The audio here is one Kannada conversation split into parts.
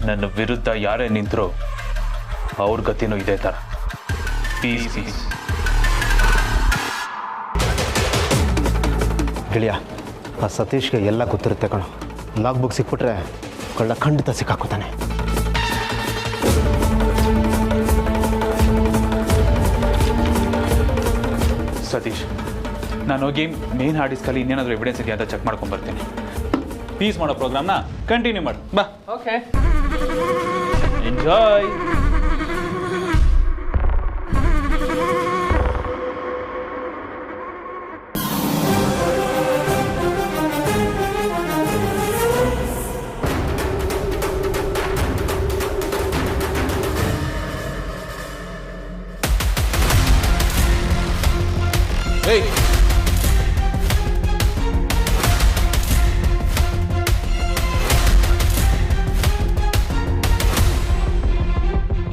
ನನ್ನ ವಿರುದ್ಧ ಯಾರೇ ನಿಂತರೋ ಅವ್ರ ಗತಿನೂ ಇದೇ ಥರ. Piece piece. ಗೆಳೆಯ, ಆ ಸತೀಶ್ಗೆ ಎಲ್ಲ ಗೊತ್ತಿರುತ್ತೆ ಕಣೋ. ಲಾಗ್ ಬುಕ್ ಸಿಕ್ಬಿಟ್ರೆ ಕಳ್ಳ ಖಂಡಿತ ಸಿಕ್ಕಾಕೋತಾನೆ. ಸತೀಶ್, ನಾನು ಹೋಗಿ ಮೇನ್ ಹಾರ್ಡ್ ಡಿಸ್ಕಲ್ಲಿ ಇನ್ನೇನಾದರೂ ಎವಿಡೆನ್ಸ್ ಇದೆಯಾ ಅಂತ ಚೆಕ್ ಮಾಡ್ಕೊಂಡು ಬರ್ತೀನಿ. ಪೀಸ್ ಮಾಡೋ ಪ್ರೋಗ್ರಾಮ್ನ ಕಂಟಿನ್ಯೂ ಮಾಡು. ಬಾ. Okay, enjoy.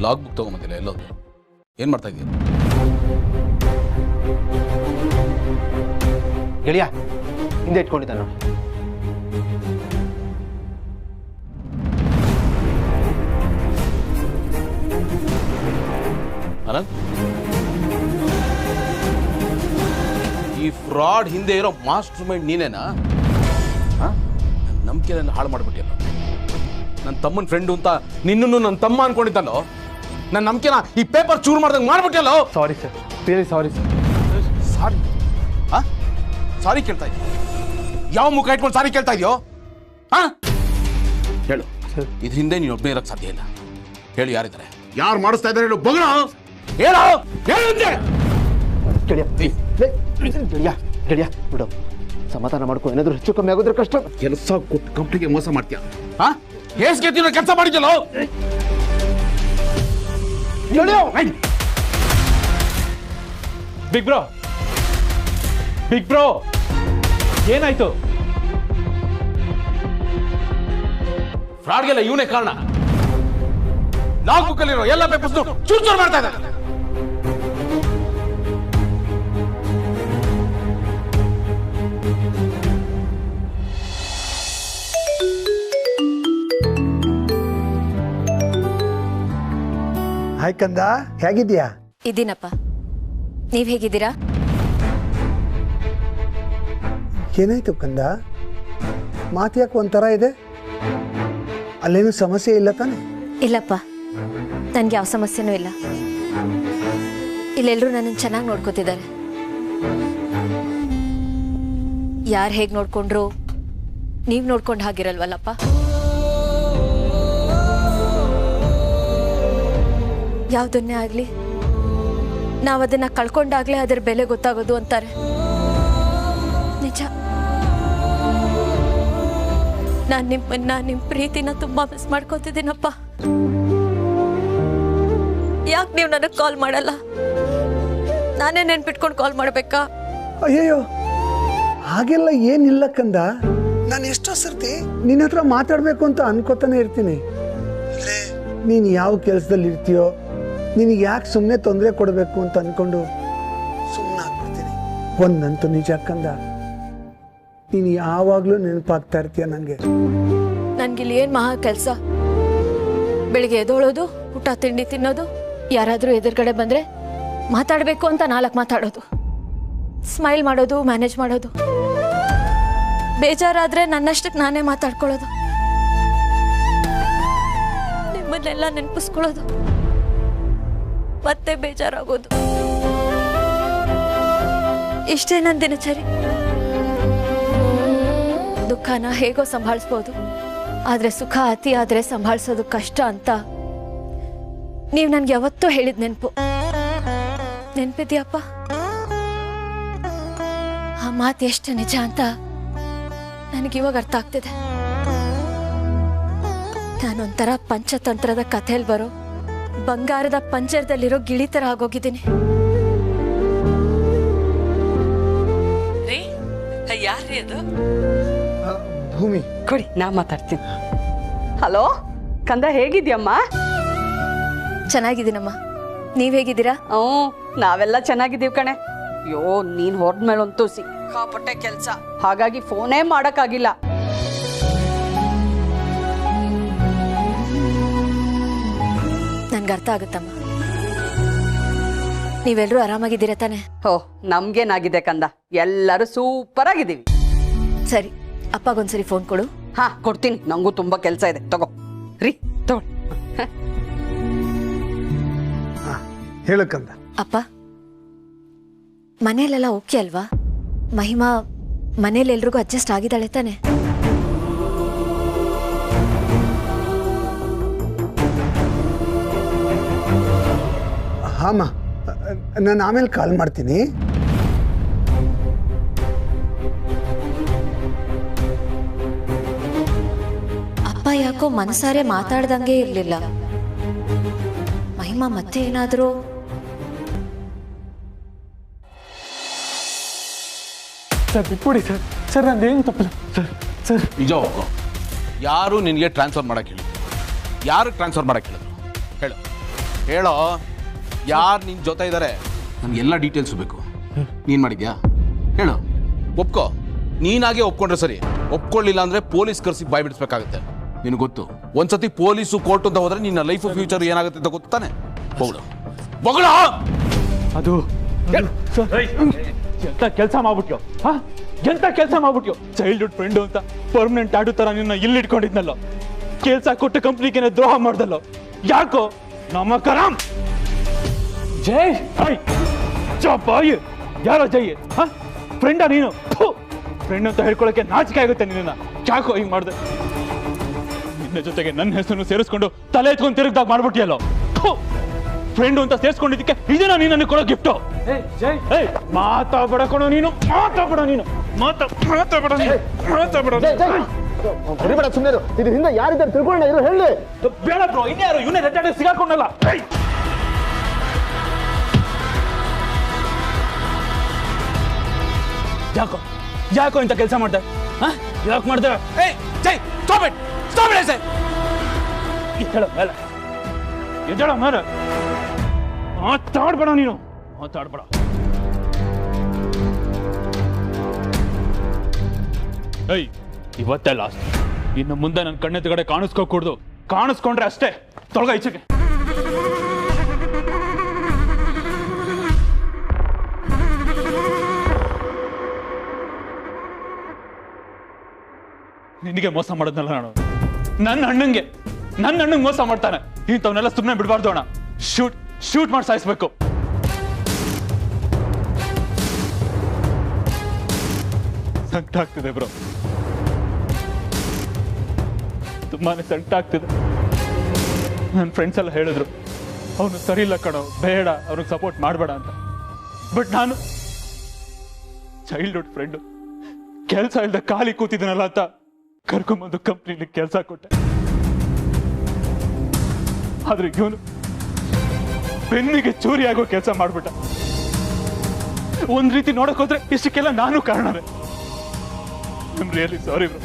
ಲಾಗ್ ಬುಕ್ ತಗೊಂಬಂದಿಲ್ಲ, ಎಲ್ಲೋದು? ಏನು ಮಾಡ್ತಾ ಇದೀಯ? ಗೆಳೆಯ, ಹಿಂದೆ ಇಟ್ಕೊಂಡಿದ್ದ ನೋಡಿ. ಅನಂತ್, ಈ ಫ್ರಾಡ್ ಹಿಂದೆ ಇರೋ ಮಾಸ್ಟರ್ ಮೈಂಡ್ ನೀನೇನಾ? ನಂಬಿಕೆನೆಲ್ಲ ಹಾಳು ಮಾಡಿಬಿಟ್ಟಿಯಲ್ಲ. ನನ್ನ ತಮ್ಮನ ಫ್ರೆಂಡು ಅಂತ ನಿನ್ನನ್ನು ನನ್ನ ತಮ್ಮ ಅನ್ಕೊಂಡಿದ್ದಲ್ಲೋ, ನನ್ನ ನಂಬಿಕೆನ ಈ ಪೇಪರ್ ಚೂರು ಮಾಡ್ದಂಗೆ ಮಾಡ್ಬಿಟ್ಟಿಯಲ್ಲೋ. Sorry sir, really sorry sir. Sorry? Sorry ಕೇಳ್ತಾ ಇದೀಯ? ಯಾವ ಮುಖ ಇಟ್ಕೊಂಡು ಸಾರಿ ಕೇಳ್ತಾ ಇದೆಯೋ? ಹೇಳು, ಇದು ಹಿಂದೆ ನೀನು ಒಬ್ಬನೇ ಇರಕ್ಕೆ ಸಾಧ್ಯ ಇಲ್ಲ. ಹೇಳು, ಯಾರಿದ್ದಾರೆ? ಯಾರು ಮಾಡಿಸ್ತಾ ಇದ್ದಾರೆ? ಹೇಳು, ಬಗ್ರ ಹೇಳು. ಗೆಳೆಯ ಗೆಳೆಯ ಬಿಡು, ಸಮಾಧಾನ ಮಾಡ್ಕೊ. ಏನಾದರೂ ಹೆಚ್ಚು ಕಮ್ಮಿ ಆಗೋದ್ರೆ ಕಷ್ಟ. ಕೆಲಸ ಕೊಟ್ಟು ಕಂಪ್ನಿಗೆ ಮೋಸ ಮಾಡ್ತೀಯ? ಹೇಸ್ಗೆ ಕೆಲಸ ಮಾಡಿದ್ಯಲ್ಲೋ. ಬಿಗ್ ಬ್ರೋ, ಬಿಗ್ ಬ್ರೋ, ಏನಾಯ್ತು? ಫ್ರಾಡ್ಗೆಲ್ಲ ಇವನೇ ಕಾರಣ. ಲಾಗ್ ಬುಕ್ ಅಲ್ಲಿರೋ ಎಲ್ಲ ಪೇಪರ್ಸ್ ಚೂರು ಮಾಡ್ತಾ ಇದ್ದಾರೆ. ಹಾಯ್ ಕಂದ, ಹೇಗಿದ್ಯಾ? ಇದ್ದೀನಪ್ಪ, ನೀವ್ ಹೇಗಿದ್ದೀರಾ? ಏನಾಯ್ತು ಕಂದ? ಮಾತು ಯಾಕೆ ಒಂಥರ ಇದೆ? ಅಲ್ಲೇನು ಸಮಸ್ಯೆ ಇಲ್ಲ ತಾನೆ? ಇಲ್ಲಪ್ಪ, ನನ್ಗೆ ಯಾವ ಸಮಸ್ಯೆನೂ ಇಲ್ಲ. ಇಲ್ಲೆಲ್ಲರೂ ನನ್ನನ್ನು ಚೆನ್ನಾಗಿ ನೋಡ್ಕೋತಿದ್ದಾರೆ. ಯಾರು ಹೇಗೆ ನೋಡ್ಕೊಂಡ್ರು ನೀವ್ ನೋಡ್ಕೊಂಡು ಹಾಗಿರಲ್ವಲ್ಲಪ್ಪ. ಯಾವುದನ್ನೇ ಆಗ್ಲಿ ನಾವು ಅದನ್ನ ಕಳ್ಕೊಂಡಾಗ್ಲೇ ಅದರ ಬೆಲೆ ಗೊತ್ತಾಗೋದು ಅಂತಾರೆ. ನಿಜ, ನಾನು ನಿಮ್ಮ ಪ್ರೀತಿನ ತುಂಬಾ ಮಿಸ್ ಮಾಡ್ಕೋತಿದ್ದೀನಪ್ಪ. ಯಾಕೆ ನೀವು ನನಗೆ ಕಾಲ್ ಮಾಡಲ್ಲ? ನಾನೇ ನೆನ್ಪಿಟ್ಕೊಂಡು ಕಾಲ್ ಮಾಡಬೇಕಾ? ಅಯ್ಯಯ್ಯೋ, ಹಾಗೆಲ್ಲ ಏನಿಲ್ಲ ಕಂದ. ನಾನು ಎಷ್ಟೋ ಸರ್ತಿ ನಿನ್ನ ಹತ್ರ ಮಾತಾಡಬೇಕು ಅಂತ ಅನ್ಕೋತಾನೆ ಇರ್ತೀನಿ. ನೀನು ಯಾವ ಕೆಲಸದಲ್ಲಿ ಇರ್ತೀಯೋ, ನಿನಗೆ ಯಾಕೆ ಸುಮ್ಮನೆ ತೊಂದರೆ ಕೊಡಬೇಕು ಅಂತ ಅನ್ಕೊಂಡು ಸುಮ್ಮನೆ ಆಗ್ಬಿಡ್ತೀನಿ. ಒಂದಂತೂ ನಿಜ ಕಂದ, ನೀನು ಯಾವಾಗಲೂ ನೆನಪಾಗ್ತಾ ಇರ್ತೀಯ ನನಗೆ. ನನ್ಗಿಲ್ಲಿ ಏನು ಮಹಾ ಕೆಲಸ? ಬೆಳಿಗ್ಗೆ ಎದ್ದೋಳೋದು, ಊಟ ತಿಂಡಿ ತಿನ್ನೋದು, ಯಾರಾದರೂ ಎದುರುಗಡೆ ಬಂದರೆ ಮಾತಾಡಬೇಕು ಅಂತ 4 ಮಾತಾಡೋದು, ಸ್ಮೈಲ್ ಮಾಡೋದು, ಮ್ಯಾನೇಜ್ ಮಾಡೋದು, ಬೇಜಾರಾದರೆ ನನ್ನಷ್ಟಕ್ಕೆ ನಾನೇ ಮಾತಾಡ್ಕೊಳ್ಳೋದು, ನಿಮ್ಮನ್ನೆಲ್ಲ ನೆನಪಿಸ್ಕೊಳ್ಳೋದು, ಮತ್ತೆ ಬೇಜಾರಾಗೋದು. ಇಷ್ಟೇ ನನ್ನ ದಿನಚರಿ. ದುಃಖನ ಹೇಗೋ ಸಂಭಾಳಿಸ್ಬೋದು, ಆದರೆ ಸುಖ ಅತಿ ಆದರೆ ಸಂಭಾಳಿಸೋದು ಕಷ್ಟ ಅಂತ ನೀವು ನನ್ಗೆ ಯಾವತ್ತೂ ಹೇಳಿದ ನೆನಪಿದ್ಯಪ್ಪ? ಆ ಮಾತು ಎಷ್ಟು ನಿಜ ಅಂತ ನನಗಿವಾಗ ಅರ್ಥ ಆಗ್ತಿದೆ. ನಾನೊಂಥರ ಪಂಚತಂತ್ರದ ಕಥೆಯಲ್ಲಿ ಬರೋ ಬಂಗಾರದ ಪಂಜರದಲ್ಲಿರೋ ಗಿಳಿ ಥರ ಆಗೋಗಿದ್ದೀನಿ. ಯಾರ್ರೀ ಅದು? ಭೂಮಿ ಕೊಡಿ, ನಾ ಮಾತಾಡ್ತೀನಿ. ಹಲೋ ಕಂದ, ಹೇಗಿದ್ಯಮ್ಮ? ಚೆನ್ನಾಗಿದ್ದೀನಮ್ಮ, ನೀವ್ ಹೇಗಿದ್ದೀರಾ? ನಾವೆಲ್ಲ ಚೆನ್ನಾಗಿದ್ದೀವಿ ಕಣೆ. ಅಯ್ಯೋ, ನೀನ್ ಹೊರದ್ಮೇಲಂತೂ ಸಿಕ್ಕಾಪಟ್ಟೆ ಕೆಲ್ಸ, ಹಾಗಾಗಿ ಫೋನೇ ಮಾಡಕ್ಕಾಗಿಲ್ಲ. ನನ್ಗೆ ಅರ್ಥ ಆಗುತ್ತಮ್ಮ. ನೀವೆಲ್ಲರೂ ಆರಾಮಾಗಿದ್ದೀರಾ ತಾನೆ? ಓ ನಮ್ಗೇನಾಗಿದೆ ಕಂದ, ಎಲ್ಲರೂ ಸೂಪರ್ ಆಗಿದ್ದೀವಿ. ಸರಿ, ಅಪ್ಪಗೊಂದ್ಸರಿ ಫೋನ್ ಕೊಡು. ಹಾ ಕೊಡ್ತೀನಿ, ನಂಗೂ ತುಂಬಾ ಕೆಲಸ ಇದೆ. ತಗೋ ರೀ ತಗೊಳ್ಳಿ. ಹೇಳಕ್ಕಂದ. ಅಪ್ಪ, ಮನೇಲೆಲ್ಲ ಓಕೆ ಅಲ್ವಾ? ಮಹಿಮಾ ಮನೇಲೆಲ್ರಿಗೂ ಅಡ್ಜಸ್ಟ್ ಆಗಿದ್ದಾಳೆ ತಾನೆ? ಹಾಂ, ನಾನು ಆಮೇಲೆ ಕಾಲ್ ಮಾಡ್ತೀನಿ. ಅಪ್ಪ ಯಾಕೋ ಮನಸಾರೆ ಮಾತಾಡ್ದಂಗೆ ಇರ್ಲಿಲ್ಲ. ಮಹಿಮಾ ಮತ್ತೆ ಏನಾದರೂ ಸರ್ ಬಿಟ್ಬಿಡಿ ಸರ್. ಸರ್ ನಂದೇನು ತಪ್ಪಿಲ್ಲ ಸರ್. ಸರ್ ನಿಜ ಒಪ್ಕೊ. ಯಾರು ನಿನಗೆ ಟ್ರಾನ್ಸ್ಫರ್ ಮಾಡಕ್ಕೆ ಹೇಳಿದ್ರು? ಯಾರು ಟ್ರಾನ್ಸ್ಫರ್ ಮಾಡಕ್ಕೆ ಹೇಳಿದ್ರು? ಹೇಳು ಹೇಳೋ, ಯಾರು ನಿನ್ನ ಜೊತೆ ಇದ್ದಾರೆ? ನನಗೆಲ್ಲ ಡೀಟೇಲ್ಸು ಬೇಕು. ನೀನು ಮಾಡಿದ್ಯಾ? ಹೇಳು, ಒಪ್ಕೋ. ನೀನಾಗೆ ಒಪ್ಕೊಂಡ್ರೆ ಸರಿ, ಒಪ್ಕೊಳ್ಳಿಲ್ಲ ಅಂದರೆ ಪೊಲೀಸ್ ಕರ್ಸಿ ಬಾಯ್ ಬಿಡಿಸ್ಬೇಕಾಗುತ್ತೆ. ನಿನಗೆ ಗೊತ್ತು, ಒಂದ್ಸತಿ ಪೊಲೀಸು ಕೋರ್ಟ್ ಅಂತ ಹೋದ್ರೆ ನಿನ್ನ ಲೈಫ್ ಫ್ಯೂಚರ್ ಏನಾಗುತ್ತೆ ಅಂತ ಗೊತ್ತಾನೆ. ಹೋಗ್ಲು ಬೊಗಳ ಅದು ಎಂತ ಕೆಲಸ ಮಾಡ್ಬಿಟ್ಯೋ? ಹಾ, ಎಂತ ಕೆಲಸ ಮಾಡ್ಬಿಟ್ಯೋ? ಚೈಲ್ಡ್ಹುಡ್ ಫ್ರೆಂಡು ಅಂತ ಪರ್ಮನೆಂಟ್ ಆಡೋ ಥರ ನಿನ್ನ ಇಲ್ಲಿ ಇಟ್ಕೊಂಡಿದ್ನಲ್ಲೋ, ಕೆಲಸ ಕೊಟ್ಟ ಕಂಪ್ನಿಗೆ ದ್ರೋಹ ಮಾಡ್ದಲ್ಲೋ. ಯಾಕೋ ನಮ್ಮ ಕರಾಮ್ ಜೈ ಬಾಯ್ ಯಾರೋ ಜೈ? ಹಾ, ಫ್ರೆಂಡಾ ನೀನು? ಫ್ರೆಂಡ್ ಅಂತ ಹೇಳ್ಕೊಳಕ್ಕೆ ನಾಚಿಕೆ ಆಗುತ್ತೆ ನಿನ್ನ. ಯಾಕೋ ಹಿಂಗೆ ಮಾಡ್ದೆ? ನಿನ್ನ ಜೊತೆಗೆ ನನ್ನ ಹೆಸರನ್ನು ಸೇರಿಸ್ಕೊಂಡು ತಲೆ ಎತ್ಕೊಂಡು ತಿರುಗ್ದಾಗ ಮಾಡ್ಬಿಟ್ಟಿಯಲ್ಲೋ. ಫ್ರೆಂಡು ಅಂತ ಸೇರಿಸ್ಕೊಂಡಿದ್ದಕ್ಕೆ ಇದೇನ ನೀನು ನನಗೆ ಕೊಡೋ ಗಿಫ್ಟು? ಮಾತಾಡ್ಬೇಡ ಕಣೋ ನೀನು, ಮಾತಾಡ್ಬೇಡ ನೀನು, ಮಾತಾಡ್ಬೇಡ ನೀನು, ಮಾತಾಡ್ಬೇಡ. ಹೊಡಿಬೇಡ ಸುಮ್ಮನೆ. ಇದು ಹಿಂದೆ ಯಾರಿದ್ದಾರೆ ತಿಳ್ಕೊಳ್ಳ ಇರೋ ಹೇಳಿ. ಬೇಡ ಬ್ರೋ, ಇನ್ಯಾರು ಇವನೇ ರೆಡ್ಡಾಡಿ ಸಿಗಾಕೊಂಡಲ್ಲ. ಯಾಕೋ ಯಾಕೋ ಇಂಥ ಕೆಲಸ ಮಾಡ್ದೆ? ಯಾಕೆ ಮಾಡ್ದೆ? ಎದ್ದೇಳ ಮೇಲೆ, ಎದ್ದೇಳ ಮೇಲೆ. ಮಾತಾಡ್ಬೇಡ ನೀನು, ಮಾತಾಡ್ಬೇಡ. ಏಯ್, ಇವತ್ತೇ ಲಾಸ್ಟ್. ಇನ್ನು ಮುಂದೆ ನನ್ನ ಕಣ್ಣೆದುರುಗಡೆ ಕಾಣಿಸ್ಕೋಕೂಡ್ದು. ಕಾಣಿಸ್ಕೊಂಡ್ರೆ ಅಷ್ಟೇ ತೊಳಗ ಈಚೆಗೆ. ನಿನಗೆ ಮೋಸ ಮಾಡೋದ್ನಲ್ಲ ನಾನು. ನನ್ನ ಅಣ್ಣಂಗೆ ಮೋಸ ಮಾಡ್ತಾನೆ. ಇಂಥವನ್ನೆಲ್ಲ ಸುಮ್ಮನೆ ಬಿಡಬಾರ್ದು ಅಣ್ಣ. ಶೂಟ್ ಮಾಡಿ ಸಾಯಿಸ್ಬೇಕು. ಸಂಕಟ ಆಗ್ತಿದೆ ಬ್ರೋ, ತುಂಬಾನೇ ಸಂಕಟ ಆಗ್ತಿದೆ. ನನ್ನ ಫ್ರೆಂಡ್ಸ್ ಎಲ್ಲ ಹೇಳಿದ್ರು, ಅವನು ಸರಿ ಇಲ್ಲ ಕಣೋ, ಬೇಡ ಅವ್ನಿಗೆ ಸಪೋರ್ಟ್ ಮಾಡಬೇಡ ಅಂತ. ಬಟ್ ನಾನು ಚೈಲ್ಡ್ಹುಡ್ ಫ್ರೆಂಡು, ಕೆಲಸ ಇಲ್ಲದೆ ಖಾಲಿ ಕೂತಿದ್ದೀನಲ್ಲ ಅಂತ ಕರ್ಕೊಂಬಂದು ಕಂಪ್ನಿಲಿ ಕೆಲಸ ಕೊಟ್ಟೆ. ಆದ್ರೆ ಇವನು ಬೆನ್ನಿಗೆ ಚೂರಿ ಆಗೋ ಕೆಲಸ ಮಾಡ್ಬಿಟ್ಟ. ಒಂದ್ ರೀತಿ ನೋಡಕ್ ಹೋದ್ರೆ ಇಷ್ಟಕ್ಕೆಲ್ಲ ನಾನು ಕಾರಣನೇ. I am really sorry bro.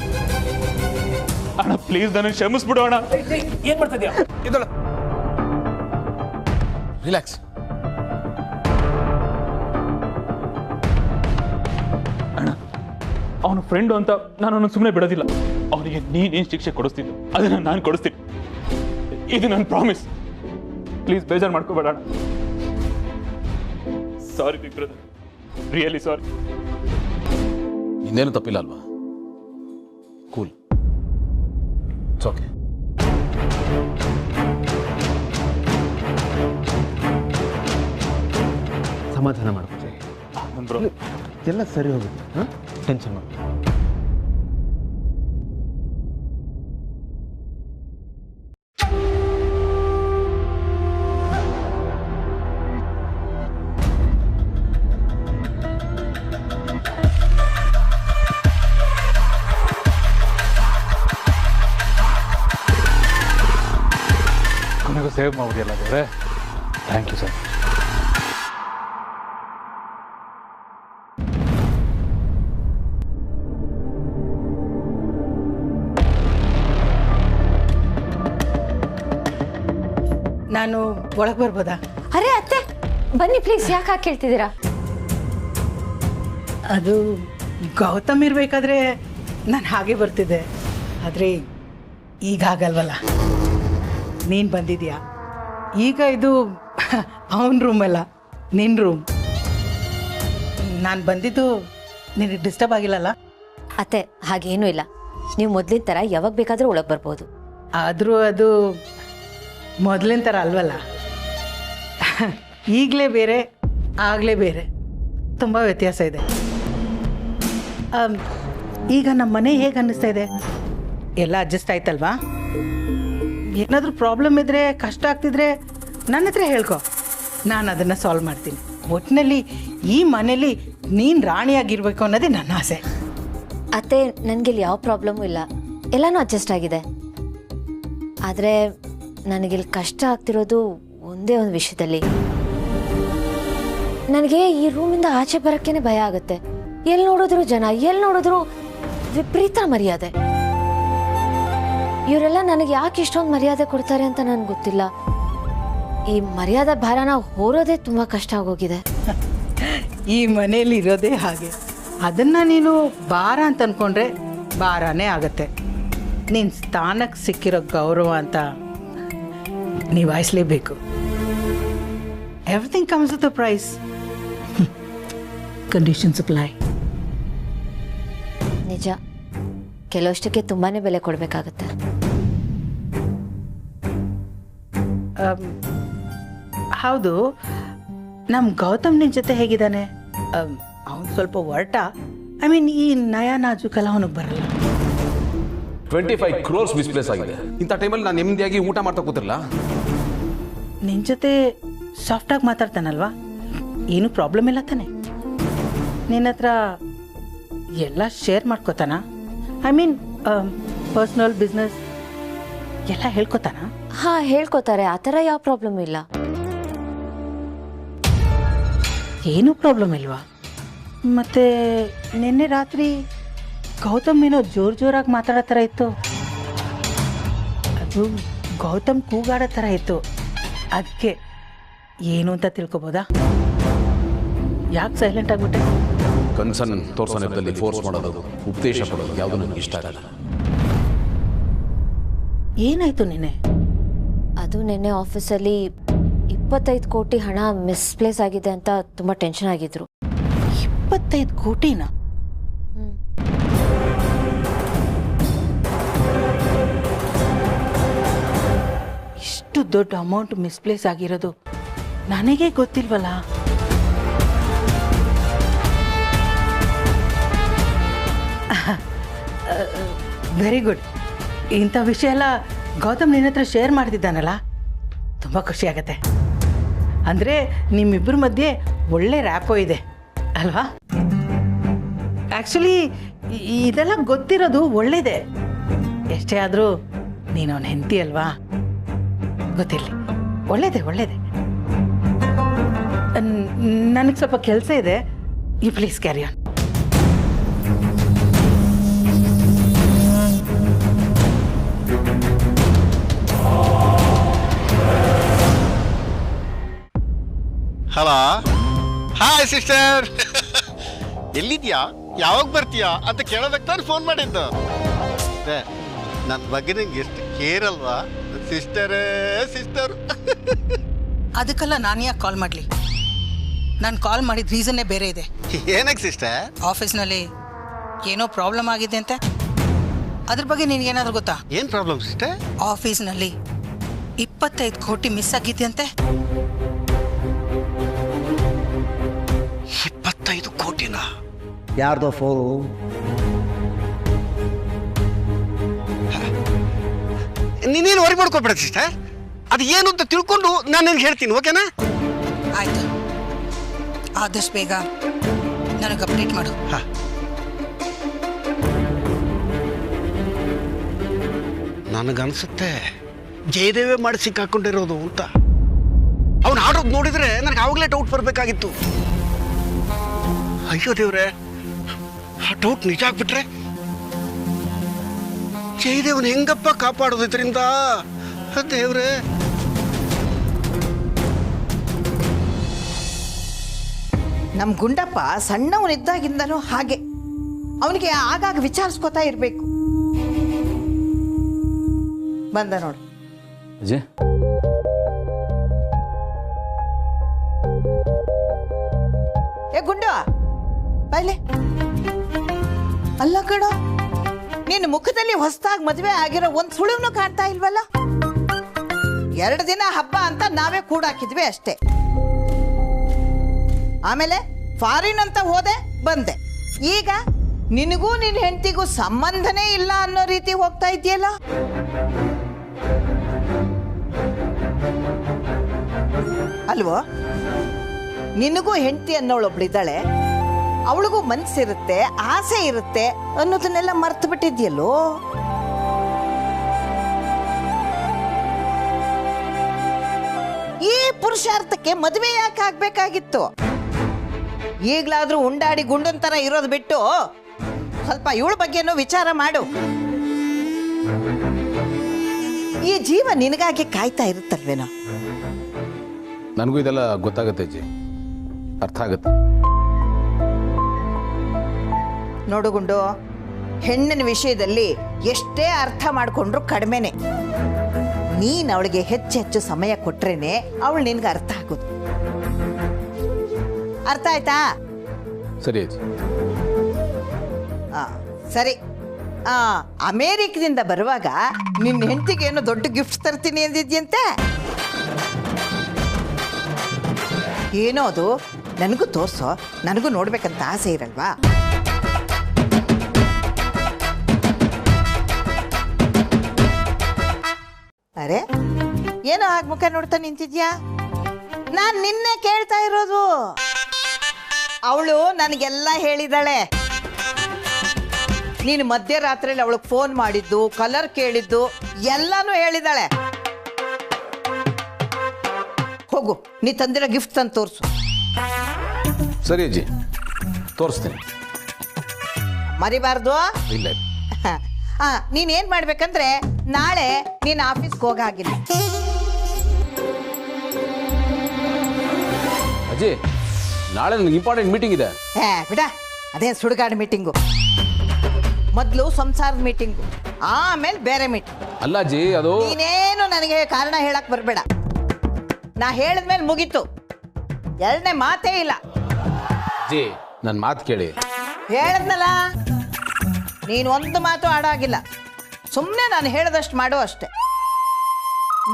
ಅಣ್ಣ ಪ್ಲೀಸ್ ನನ್ನ ಕ್ಷಮಿಸ್ಬಿಡು ಅಣ್ಣ. ಏನ್ ಮಾಡ್ತಾ ಇದೀಯ? ಇದಲ್ಲ, ರಿಲ್ಯಾಕ್ಸ್. ಅಣ್ಣ, ಅವನು ಫ್ರೆಂಡು ಅಂತ ನಾನು ಅವನು ಸುಮ್ಮನೆ ಬಿಡೋದಿಲ್ಲ. ಅವನಿಗೆ ನೀನೇನು ಶಿಕ್ಷೆ ಕೊಡಿಸ್ತಿದ್ದು ಅದನ್ನ ನಾನು ಕೊಡಿಸ್ತೀನಿ. ಇದು ನನ್ನ ಪ್ರಾಮಿಸ್. ಪ್ಲೀಸ್ ಬೇಜಾರು ಮಾಡ್ಕೋಬೇಡ ಅಣ್ಣ. ಸಾರಿ ಬಿಗ್ ಬ್ರದರ್, ರಿಯಲಿ ಸಾರಿ. ಇನ್ನೇನು ತಪ್ಪಿಲ್ಲ ಅಲ್ವಾ? Cool, it's okay. ಸಮಾಧಾನ ಮಾಡ್ಕೊಳ್ಳಿ ಬ್ರೋ, ಎಲ್ಲ ಸರಿ ಹೋಗುತ್ತೆ. ಹಾಂ, ಟೆನ್ಷನ್ ಮಾಡಿ. ಕೊನೆಗೂ ಸೇವ್ ಮಾಡ್ಬಿಡಿಯಲ್ಲ ದೇವ್ರೆ. Thank you sir. ನಾನು ಒಳಗೆ ಬರ್ಬೋದಾ? ಅರೆ ಅತ್ತೆ, ಬನ್ನಿ ಪ್ಲೀಸ್. ಯಾಕೆ ಹಾಕಿ ಕೇಳ್ತಿದ್ದೀರಾ? ಅದು ಗೌತಮ್ ಇರಬೇಕಾದ್ರೆ ನಾನು ಹಾಗೆ ಬರ್ತಿದ್ದೆ, ಆದರೆ ಈಗ ಆಗಲ್ವಲ್ಲ. ನೀನು ಬಂದಿದ್ಯಾ, ಈಗ ಇದು ಅವನ ರೂಮ್ ಅಲ್ಲ, ನಿನ್ನ ರೂಮ್. ನಾನು ಬಂದಿದ್ದು ನಿನಗೆ ಡಿಸ್ಟರ್ಬ್ ಆಗಿಲ್ಲಲ್ಲ? ಅತ್ತೆ ಹಾಗೇನೂ ಇಲ್ಲ, ನೀವು ಮೊದಲಿನ ಥರ ಯಾವಾಗ ಬೇಕಾದರೂ ಒಳಗೆ ಬರ್ಬೋದು. ಆದರೂ ಅದು ಮೊದಲಿನ ಥರ ಅಲ್ವಲ್ಲ. ಈಗಲೇ ಬೇರೆ, ಆಗಲೇ ಬೇರೆ, ತುಂಬ ವ್ಯತ್ಯಾಸ ಇದೆ. ಈಗ ನಮ್ಮ ಮನೆ ಹೇಗೆ ಅನ್ನಿಸ್ತಾ ಇದೆ? ಎಲ್ಲ ಅಡ್ಜಸ್ಟ್ ಆಯ್ತಲ್ವಾ? ಏನಾದರೂ ಪ್ರಾಬ್ಲಮ್ ಇದ್ದರೆ, ಕಷ್ಟ ಆಗ್ತಿದ್ರೆ ನನ್ನ ಹತ್ರ ಹೇಳ್ಕೊ, ನಾನು ಅದನ್ನು ಸಾಲ್ವ್ ಮಾಡ್ತೀನಿ. ಒಟ್ಟಿನಲ್ಲಿ ಈ ಮನೇಲಿ ನೀನು ರಾಣಿಯಾಗಿರ್ಬೇಕು ಅನ್ನೋದೇ ನನ್ನ ಆಸೆ. ಅತ್ತೆ ನನಗಿಲ್ಲಿ ಯಾವ ಪ್ರಾಬ್ಲಮ್ಮು ಇಲ್ಲ, ಎಲ್ಲನೂ ಅಡ್ಜಸ್ಟ್ ಆಗಿದೆ. ಆದರೆ ನನಗಿಲ್ಲಿ ಕಷ್ಟ ಆಗ್ತಿರೋದು ಒಂದೇ ಒಂದು ವಿಷಯದಲ್ಲಿ. ನನಗೆ ಈ ರೂಮಿಂದ ಆಚೆ ಬರೋಕ್ಕೇ ಭಯ ಆಗುತ್ತೆ. ಎಲ್ಲಿ ನೋಡಿದ್ರು ಜನ, ಎಲ್ಲಿ ನೋಡಿದ್ರು ವಿಪರೀತ ಮರ್ಯಾದೆ. ಇವರೆಲ್ಲ ನನಗೆ ಯಾಕೆ ಇಷ್ಟೊಂದು ಮರ್ಯಾದೆ ಕೊಡ್ತಾರೆ ಅಂತ ನನಗೆ ಗೊತ್ತಿಲ್ಲ. ಈ ಮರ್ಯಾದೆ ಭಾರನ ಹೊರೋದೇ ತುಂಬ ಕಷ್ಟ ಆಗೋಗಿದೆ. ಈ ಮನೇಲಿ ಇರೋದೇ ಹಾಗೆ. ಅದನ್ನು ನೀನು ಭಾರ ಅಂತ ಅಂದ್ಕೊಂಡ್ರೆ ಭಾರನೇ ಆಗತ್ತೆ. ನಿನ್ನ ಸ್ಥಾನಕ್ಕೆ ಸಿಕ್ಕಿರೋ ಗೌರವ ಅಂತ ನಿಭಾಯಿಸಲೇಬೇಕು. Everything comes with a price. Conditions apply. ನಿಜ, ಕೆಲವಷ್ಟಕ್ಕೆ ತುಂಬಾನೇ ಬೆಲೆ ಕೊಡಬೇಕಾಗತ್ತೆ. ಹೌದು, ನಮ್ಮ ಗೌತಮ್ ನಿನ್ನ ಜೊತೆ ಹೇಗಿದ್ದಾನೆ? ಅವನು ಸ್ವಲ್ಪ ಹೊರಟ. ಐ ಮೀನ್, ಈ ನಯ ನಾಜುಕಲ್ಲ ಅವನಿಗೆ ಬರಲ್ಲ. 25 crores ಮಿಸ್ಪ್ಲೇಸ್ ಆಗಿದೆ. ಇಂಥ ಟೈಮಲ್ಲಿ ನಾನು ನೆಮ್ಮದಿಯಾಗಿ ಊಟ ಮಾಡ್ತಾ ಕೂತಿರಲ್ಲ. ನಿನ್ನ ಜೊತೆ ಸಾಫ್ಟಾಗಿ ಮಾತಾಡ್ತಾನಲ್ವಾ? ಏನೂ ಪ್ರಾಬ್ಲಮ್ ಇಲ್ಲ ತಾನೆ? ನಿನ್ನ ಹತ್ರ ಎಲ್ಲ ಶೇರ್ ಮಾಡ್ಕೋತಾನ? ಐ ಮೀನ್ ಪರ್ಸ್ನಲ್ ಬಿಸ್ನೆಸ್ ಎಲ್ಲ ಹೇಳ್ಕೊತಾನ? ಹಾಂ, ಹೇಳ್ಕೊತಾರೆ. ಆ ಥರ ಯಾವ ಪ್ರಾಬ್ಲಮ್ ಇಲ್ಲ. ಏನೂ ಪ್ರಾಬ್ಲಮ್ ಇಲ್ವಾ? ಮತ್ತೆ ನಿನ್ನೆ ರಾತ್ರಿ ಗೌತಮ್ ಏನೋ ಜೋರಾಗಿ ಮಾತಾಡೋ ಥರ ಇತ್ತು. ಅದು ಗೌತಮ್ ಕೂಗಾಡೋ ಥರ ಇತ್ತು. ಅದಕ್ಕೆ ಏನು ಅಂತ ತಿಳ್ಕೊಬೋದಾ? ಯಾಕೆ ಸೈಲೆಂಟ್ ಆಗಿಬಿಟ್ಟೆ? ಕನ್ಸರ್ನ್ ತೋರ್ಸೋ ನೆಪದಲ್ಲಿ ಫೋರ್ಸ್ ಮಾಡೋದು, ಉಪದೇಶ ಕೊಡೋದು ಯಾವುದು ನನಗೆ ಇಷ್ಟ ಆಗಲ್ಲ. ಏನಾಯ್ತು ನಿನ್ನೆ? ಅದು ನಿನ್ನೆ ಆಫೀಸಲ್ಲಿ 25 ಕೋಟಿ ಹಣ ಮಿಸ್ಪ್ಲೇಸ್ ಆಗಿದೆ ಅಂತ ತುಂಬ ಟೆನ್ಷನ್ ಆಗಿದ್ರು. 25 ಕೋಟಿನ? ಇಷ್ಟು ದೊಡ್ಡ ಅಮೌಂಟ್ ಮಿಸ್ಪ್ಲೇಸ್ ಆಗಿರೋದು ನನಗೆ ಗೊತ್ತಿಲ್ವಲ್ಲ. Very good. ಇಂಥ ವಿಷಯ ಎಲ್ಲ ಗೌತಮ್ ನಿನ್ನ ಹತ್ರ ಶೇರ್ ಮಾಡ್ತಿದ್ದಾನಲ್ಲ, ತುಂಬ ಖುಷಿ ಆಗತ್ತೆ. ಅಂದರೆ ನಿಮ್ಮಿಬ್ಬರ ಮಧ್ಯೆ ಒಳ್ಳೆ ರ್ಯಾಪೋ ಇದೆ ಅಲ್ವಾ? ಆ್ಯಕ್ಚುಲಿ ಇದೆಲ್ಲ ಗೊತ್ತಿರೋದು ಒಳ್ಳೇದೆ. ಎಷ್ಟೇ ಆದರೂ ನೀನು ಅವನ ಹೆಂಡತಿ ಅಲ್ವಾ? ಗೊತ್ತಿರಲಿ, ಒಳ್ಳೇದೆ ಒಳ್ಳೇದೆ. ನನಗೆ ಸ್ವಲ್ಪ ಕೆಲಸ ಇದೆ, you please carry on. Hello, hi sister. ಎಲ್ಲಿದ್ಯಾ, ಯಾವಾಗ ಬರ್ತೀಯಾ ಅಂತ ಕೇಳೋದಕ್ಕೆ ನಾನು ಫೋನ್ ಮಾಡಿದ್ದು. ನನ್ನ ಬಗ್ಗೆ ನಂಗೆ ಎಷ್ಟು ಕೇರ್ ಅಲ್ವಾ ಸಿಸ್ಟರೇ, ಸಿಸ್ಟರ್. ಅದಕ್ಕೆಲ್ಲ ನಾನು ಯಾಕೆ ಕಾಲ್ ಮಾಡಲಿ? ನಾನು ಕಾಲ್ ಮಾಡಿದ ರೀಸನ್ನೇ ಬೇರೆ ಇದೆ. ಏನಕ್ಕೆ ಸಿಸ್ಟರ್? ಆಫೀಸ್ನಲ್ಲಿ ಏನೋ ಪ್ರಾಬ್ಲಮ್ ಆಗಿದೆ ಅಂತೆ. ಅದ್ರ ಬಗ್ಗೆ ನಿನಗೇನಾದ್ರೂ ಗೊತ್ತಾ? ಏನು ಪ್ರಾಬ್ಲಮ್ ಸಿಸ್ಟರ್? ಆಫೀಸ್ನಲ್ಲಿ 25 ಕೋಟಿ ಮಿಸ್ ಆಗಿದೆಯಂತೆ. 25 ಕೋಟಿನ? ಯಾರ್ದೋ ಫೋನು? ನೀನೇನು ವರಿ ಮಾಡ್ಕೊಬೇಡ ಸಿಸ್ಟರ್. ಅದು ಏನು ಅಂತ ತಿಳ್ಕೊಂಡು ನಾನು ನಿನ್ಗೆ ಹೇಳ್ತೀನಿ, ಓಕೆನಾ? ಆಯ್ತು, ಆದಷ್ಟು ಬೇಗ ನನಗೆ ಅಪ್ಡೇಟ್ ಮಾಡು. ಹಾಂ. ನನಗನ್ಸುತ್ತೆ ಜಯದೇವೇ ಮಾಡಿ ಸಿಕ್ಕಾಕೊಂಡಿರೋದು ಅಂತ. ಅವನು ಆಡೋದು ನೋಡಿದ್ರೆ ನನಗೆ ಆವಾಗಲೇ ಡೌಟ್ ಬರಬೇಕಾಗಿತ್ತು. ಅಯ್ಯೋ ದೇವ್ರೆ, ಆ ಡೌಟ್ ನಿಜ ಆಗ್ಬಿಟ್ರೆ ಜಯದೇವನ್ ಹೆಂಗಪ್ಪ ಕಾಪಾಡೋದು ಇದರಿಂದ? ದೇವ್ರೆ, ನಮ್ಮ ಗುಂಡಪ್ಪ ಸಣ್ಣವನಿದ್ದಾಗಿಂದನೂ ಹಾಗೆ. ಅವನಿಗೆ ಆಗಾಗ ವಿಚಾರಿಸ್ಕೋತಾ ಇರಬೇಕು. ಬಂದ ನೋಡು. ಅಜಯ್, ಬಾಯ್ಲೆ. ಅಲ್ಲ ಕಣೋ, ನಿನ್ನ ಮುಖದಲ್ಲಿ ಹೊಸದಾಗಿ ಮದುವೆ ಆಗಿರೋ ಒಂದು ಸುಳಿವನು ಕಾಣ್ತಾ ಇಲ್ವಲ್ಲ? 2 ದಿನ ಹಬ್ಬ ಅಂತ ನಾವೇ ಕೂಡಾಕಿದ್ವಿ ಅಷ್ಟೇ. ಆಮೇಲೆ ಫಾರಿನ್ ಅಂತ ಹೋದೆ ಬಂದೆ. ಈಗ ನಿನಗೂ ನಿನ್ನ ಹೆಂಡತಿಗೂ ಸಂಬಂಧನೇ ಇಲ್ಲ ಅನ್ನೋ ರೀತಿ ಹೋಗ್ತಾ ಇದೆಯಲ್ಲ. ಅಲ್ವೋ? ನಿನಗೂ ಹೆಂಡತಿ ಅನ್ನೋಳೊಬ್ಳಿದ್ದಾಳೆ, ಅವಳಿಗೂ ಮನಸ್ಸಿರುತ್ತೆ, ಆಸೆ ಇರುತ್ತೆ ಅನ್ನೋದನ್ನೆಲ್ಲ ಮರ್ತು ಬಿಟ್ಟಿದ್ಯಲ್ಲೋ. ಈ ಪುರುಷಾರ್ಥಕ್ಕೆ ಮದುವೆ ಯಾಕೆ ಆಗ್ಬೇಕಾಗಿತ್ತು? ಈಗ್ಲಾದ್ರೂ ಉಂಡಾಡಿ ಗುಂಡನ್ ತರ ಇರೋದು ಬಿಟ್ಟು ಸ್ವಲ್ಪ ಇವಳ ಬಗ್ಗೆನೂ ವಿಚಾರ ಮಾಡು. ಈ ಜೀವ ನಿನಗಾಗಿ ಕಾಯ್ತಾ ಇರುತ್ತಲ್ವೇನೋ. ನನಗೂ ಇದೆಲ್ಲ ಗೊತ್ತಾಗುತ್ತೆ ಅಜ್ಜಿ, ಅರ್ಥ ಆಗುತ್ತೆ. ನೋಡು ಗುಂಡು, ಹೆಣ್ಣಿನ ವಿಷಯದಲ್ಲಿ ಎಷ್ಟೇ ಅರ್ಥ ಮಾಡ್ಕೊಂಡ್ರು ಕಡಿಮೆನೆ. ನೀನ್ ಅವಳಿಗೆ ಹೆಚ್ಚೆಚ್ಚು ಸಮಯ ಕೊಟ್ರೇನೆ ಅವಳು ನಿನ್ಗೆ ಅರ್ಥ ಆಗೋದು. ಅರ್ಥ ಆಯ್ತಾ? ಸರಿ ಅಜ್ಜಿ. ಸರಿ. ಅಮೇರಿಕದಿಂದ ಬರುವಾಗ ನಿನ್ನ ಹೆಂಡತಿಗೆ ಏನೋ ದೊಡ್ಡ ಗಿಫ್ಟ್ ತರ್ತೀನಿ ಅಂದಿದ್ಯಂತೆ. ಏನೋ ಅದು ನನಗೂ ತೋರ್ಸೋ, ನನಗೂ ನೋಡ್ಬೇಕಂತ ಆಸೆ ಇರಲ್ವಾ? ಅರೆ, ಏನೋ ಹಾಗೆ ಮುಖ ನೋಡ್ತಾ ನಿಂತಿದ್ಯಾ? ನಾನ್ ನಿನ್ನೆ ಕೇಳ್ತಾ ಇರೋದು. ಅವಳು ನನಗೆಲ್ಲ ಹೇಳಿದಾಳೆ. ನೀನು ಮಧ್ಯರಾತ್ರಿಯಲ್ಲಿ ಅವಳಿಗೆ ಫೋನ್ ಮಾಡಿದ್ದು, ಕಲರ್ ಕೇಳಿದ್ದು ಎಲ್ಲಾನು ಹೇಳಿದಾಳೆ. ಹೋಗು, ನೀ ತಂದಿರೋ ಗಿಫ್ಟ್ ತಂದು ತೋರಿಸು. ಸರಿ ಅಜ್ಜಿ, ತೋರಿಸ್ತೀನಿ. ಮರಿಬಾರ್ದು. ಇಲ್ಲ. ನೀನೇನ್ ಮಾಡ್ಬೇಕಂದ್ರೆ ನಾಳೆ ನೀನು ಆಫೀಸ್ಗೆ ಹೋಗಾಗಿಲ್ಲ. ಅಜ್ಜಿ, ನಾಳೆ ನನಗೆ ಇಂಪಾರ್ಟೆಂಟ್ ಮೀಟಿಂಗ್ ಇದೆ. ಬಿಡ, ಅದೇ ಸುಡುಗಾಡು ಮೀಟಿಂಗು. ಮೊದಲು ಸಂಸಾರದ ಮೀಟಿಂಗು, ಆಮೇಲೆ ಬೇರೆ ಮೀಟಿಂಗ್. ಅಲ್ಲ ಅಜ್ಜಿ, ಅದು ನೀನೇನು ನನಗೆ ಕಾರಣ ಹೇಳಕ್ ಬರಬೇಡ. ನಾ ಹೇಳಿದ್ಮೇಲೆ ಮುಗೀತು, ಎರಡನೇ ಮಾತೇ ಇಲ್ಲ. ಅಜ್ಜಿ, ನನ್ನ ಮಾತು ಕೇಳಿ. ಹೇಳದ್ನಲ್ಲ, ನೀನು ಒಂದು ಮಾತು ಆಡಾಗಿಲ್ಲ. ಸುಮ್ಮನೆ ನಾನು ಹೇಳದಷ್ಟು ಮಾಡೋ ಅಷ್ಟೆ.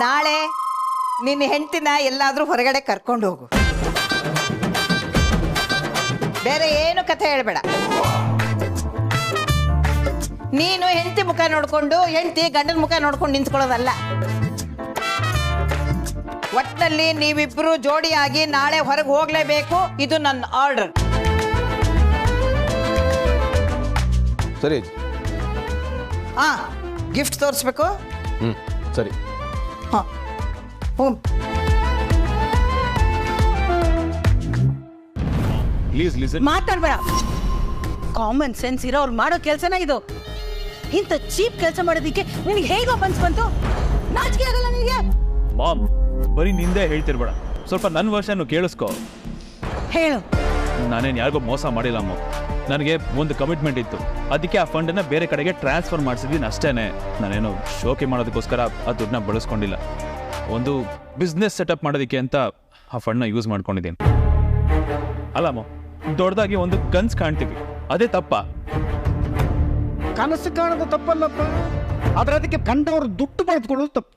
ನಾಳೆ ನಿನ್ನ ಹೆಂಡತಿನ ಎಲ್ಲಾದ್ರೂ ಹೊರಗಡೆ ಕರ್ಕೊಂಡು ಹೋಗು. ಬೇರೆ ಏನು ಕಥೆ ಹೇಳ್ಬೇಡ. ನೀನು ಹೆಂಡತಿ ಮುಖ ನೋಡ್ಕೊಂಡು, ಹೆಂಡತಿ ಗಂಡನ ಮುಖ ನೋಡ್ಕೊಂಡು ನಿಂತ್ಕೊಳ್ಳೋದಲ್ಲ. ಒಟ್ಟಿನಲ್ಲಿ ನೀವಿಬ್ರು ಜೋಡಿಯಾಗಿ ನಾಳೆ ಹೊರಗೆ ಹೋಗ್ಲೇಬೇಕು. ಇದು ನನ್ನ ಆರ್ಡರ್. ಸರಿ. ಗಿಫ್ಟ್ ತೋರಿಸ್ಬೇಕು. ಸರಿ. ಮಾತಾಡ್ಬೇಡ. ಕಾಮನ್ ಸೆನ್ಸ್ ಇರೋರು ಮಾಡೋ ಕೆಲಸನ ಇದು. ಇಂಥ ಚೀಪ್ ಕೆಲಸ ಮಾಡೋದಿಕ್ಕೆ ನಿನಗೆ ಹೇಗೋ ಮನ್ಸು ಬಂತು? ನಾಚಿಕೆ ಆಗಲ್ಲ ನಿನಗೆ? ಮಾಮ್, ಬರೀ ನಿಂದೆ ಹೇಳ್ತಿರ್ಬೇಡ, ಸ್ವಲ್ಪ ನನ್ನ ವರ್ಷನು ಕೇಳಿಸ್ಕೊ. ಹೇಳು. ನಾನೇನು ಯಾರಿಗೂ ಮೋಸ ಮಾಡಿಲ್ಲ ಅಮ್ಮ. ನನಗೆ ಒಂದು ಕಮಿಟ್ಮೆಂಟ್ ಇತ್ತು, ಅದಕ್ಕೆ ಆ ಫಂಡನ್ನು ಬೇರೆ ಕಡೆಗೆ ಟ್ರಾನ್ಸ್ಫರ್ ಮಾಡಿಸಿದ್ದೀನಿ ಅಷ್ಟೇನೆ. ನಾನೇನು ಶೋಕಿ ಮಾಡೋದಕ್ಕೋಸ್ಕರ ಆ ದುಡ್ಡನ್ನ ಬಳಸ್ಕೊಂಡಿಲ್ಲ. ಒಂದು ಬಿಸ್ನೆಸ್ ಸೆಟಪ್ ಮಾಡೋದಕ್ಕೆ ಅಂತ ಆ ಫಂಡನ್ನ ಯೂಸ್ ಮಾಡ್ಕೊಂಡಿದ್ದೀನಿ. ಅಲ್ಲಮ್ಮ, ದೊಡ್ಡದಾಗಿ ಒಂದು ಕನ್ಸು ಕಾಣ್ತೀವಿ, ಅದೇ ತಪ್ಪ? ಕನಸು ಕಾಣೋದು ತಪ್ಪಲ್ಲಪ್ಪ, ಆದ್ರೆ ಅದಕ್ಕೆ ಕಂಡವರು ದುಡ್ಡು ಪಡೆದುಕೊಳ್ಳೋದು ತಪ್ಪು.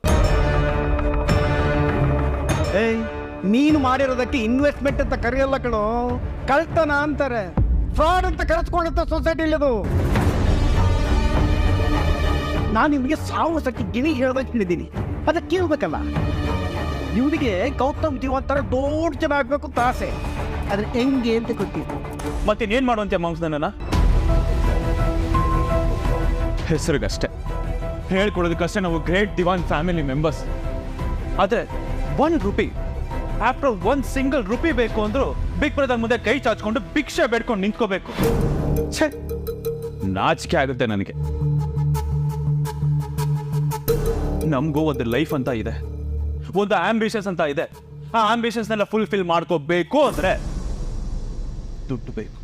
ಏಯ್, ನೀನು ಮಾಡಿರೋದಕ್ಕೆ ಇನ್ವೆಸ್ಟ್ಮೆಂಟ್ ಅಂತ ಕರೆಯಲ್ಲ ಕಣೋ, ಕಳ್ತನ ಅಂತಾರೆ. ಫ್ರಾಡ್ ಅಂತ ಕರೆಸ್ಕೊಳ್ಳುತ್ತೆ ಸೊಸೈಟಿಲಿ ಅದು. ನಾನು ನಿಮಗೆ 1000 ಸತಿ ಗಿಣಿ ಹೇಳ್ದಕ್ಕೆ ಹೇಳಿದ್ದೀನಿ, ಅದಕ್ಕೆ ಕೇಳ್ಬೇಕಲ್ಲ. ಇವನಿಗೆ ಗೌತಮ್ ಜೀವಂತರ ದೊಡ್ಡ ಜನ ಆಗ್ಬೇಕು ಅಂತ ಆಸೆ, ಆದ್ರೆ ಹೆಂಗೆ ಅಂತ ಗೊತ್ತಿಲ್ಲ. ಮತ್ತೇನೇನು ಮಾಡುವಂತೆ ಮಾಂಸ ನನ್ನ ಹೆಸರಿಗಷ್ಟೇ, ಹೇಳ್ಕೊಡೋದಕ್ಕಷ್ಟೇ ನಾವು ಗ್ರೇಟ್ ದಿವಾನ್ ಫ್ಯಾಮಿಲಿ ಮೆಂಬರ್ಸ್. ಆದರೆ ₹1 ಆಫ್ಟರ್ 1 ಸಿಂಗಲ್ ರೂಪಿ ಬೇಕು ಅಂದ್ರು ಬಿಗ್ ಬ್ರದರ್ ಮುಂದೆ ಕೈ ಚಾಚ್ಕೊಂಡು ಭಿಕ್ಷೆ ಬೇಡ್ಕೊಂಡು ನಿಂತ್ಕೋಬೇಕು. ಛೇ, ನಾಚಿಕೆ ಆಗುತ್ತೆ ನನಗೆ. ನಮಗೂ ಒಂದು ಲೈಫ್ ಅಂತ ಇದೆ, ಒಂದು ಆಂಬಿಷನ್ಸ್ ಅಂತ ಇದೆ. ಆ ಆಂಬಿಷನ್ಸ್ನೆಲ್ಲ ಫುಲ್ಫಿಲ್ ಮಾಡ್ಕೋಬೇಕು ಅಂದ್ರೆ ದುಡ್ಡು ಬೇಕು.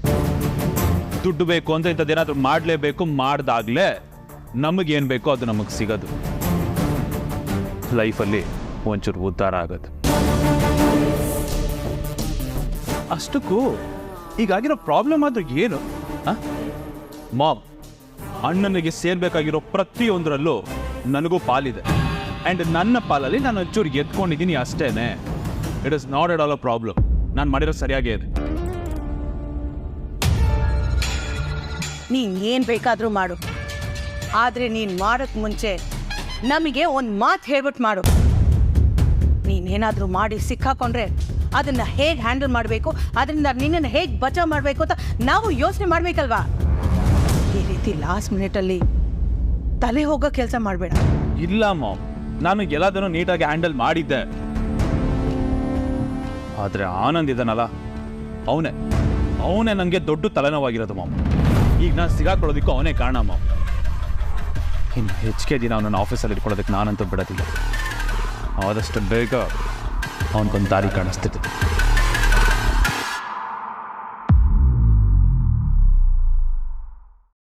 ದುಡ್ಡು ಬೇಕು ಅಂದ್ರೆ ಇಂಥದ್ದೇನಾದ್ರೂ ಮಾಡಲೇಬೇಕು. ಮಾಡ್ದಾಗ್ಲೇ ನಮಗೇನು ಬೇಕೋ ಅದು ನಮಗೆ ಸಿಗೋದು. ಲೈಫಲ್ಲಿ ಒಂಚೂರು ಉದ್ಧಾರ ಆಗೋದು. ಅಷ್ಟಕ್ಕೂ ಈಗಾಗಿರೋ ಪ್ರಾಬ್ಲಮ್ ಆದ್ರೂ ಏನು ಮಾಮ್, ಅಣ್ಣನಿಗೆ ಸೇರ್ಬೇಕಾಗಿರೋ ಪ್ರತಿಯೊಂದರಲ್ಲೂ ನನಗೂ ಪಾಲಿದೆ. ಆ್ಯಂಡ್ ನನ್ನ ಪಾಲಲ್ಲಿ ನಾನು ಒಂಚೂರು ಎತ್ಕೊಂಡಿದ್ದೀನಿ ಅಷ್ಟೇನೆ. It is not at all a problem. ನಾನು ಮಾಡಿರೋದು ಸರಿಯಾಗೇ ಇದೆ. ನೀನು ಏನು ಬೇಕಾದರೂ ಮಾಡು, ಆದರೆ ನೀನು ಮಾಡೋಕ್ಕೆ ಮುಂಚೆ ನಮಗೆ ಒಂದು ಮಾತು ಹೇಳ್ಬಿಟ್ಟು ಮಾಡು. ನೀನೇನಾದರೂ ಮಾಡಿ ಸಿಕ್ಕಾಕೊಂಡ್ರೆ ಅದನ್ನು ಹೇಗೆ ಹ್ಯಾಂಡಲ್ ಮಾಡಬೇಕು, ಅದರಿಂದ ನಿನ್ನನ್ನು ಹೇಗೆ ಬಚಾವ್ ಮಾಡಬೇಕು ಅಂತ ನಾವು ಯೋಚನೆ ಮಾಡಬೇಕಲ್ವಾ? ಈ ರೀತಿ ಲಾಸ್ಟ್ ಮಿನಿಟಲ್ಲಿ ತಲೆ ಹೋಗೋ ಕೆಲಸ ಮಾಡಬೇಡ. ಇಲ್ಲ ಮಾಮ್, ನಾನು ಎಲ್ಲದನ್ನು ನೀಟಾಗಿ ಹ್ಯಾಂಡಲ್ ಮಾಡಿದ್ದೆ. ಆದರೆ ಆನಂದ್ ಇದನ್ನಲ್ಲ, ಅವನೇ ನನಗೆ ದೊಡ್ಡ ತಲೆನೋವಾಗಿರೋದು ಮಾಮ್. ಈಗ ನಾನು ಸಿಗಾಕೊಳ್ಳೋದಕ್ಕೂ ಅವನೇ ಕಾರಣ ಮಾಮ್. ಇನ್ನು ಹೆಚ್ಚಿಗೆ ದಿನ ಅವನನ್ನು ಆಫೀಸಲ್ಲಿ ಇಟ್ಕೊಳ್ಳೋದಕ್ಕೆ ನಾನಂತೂ ಬಿಡೋದಿಲ್ಲ. ಆದಷ್ಟು ಬೇಗ ಅವನಿಗೊಂದು ದಾರಿ ಕಾಣಿಸ್ತಿತ್ತು.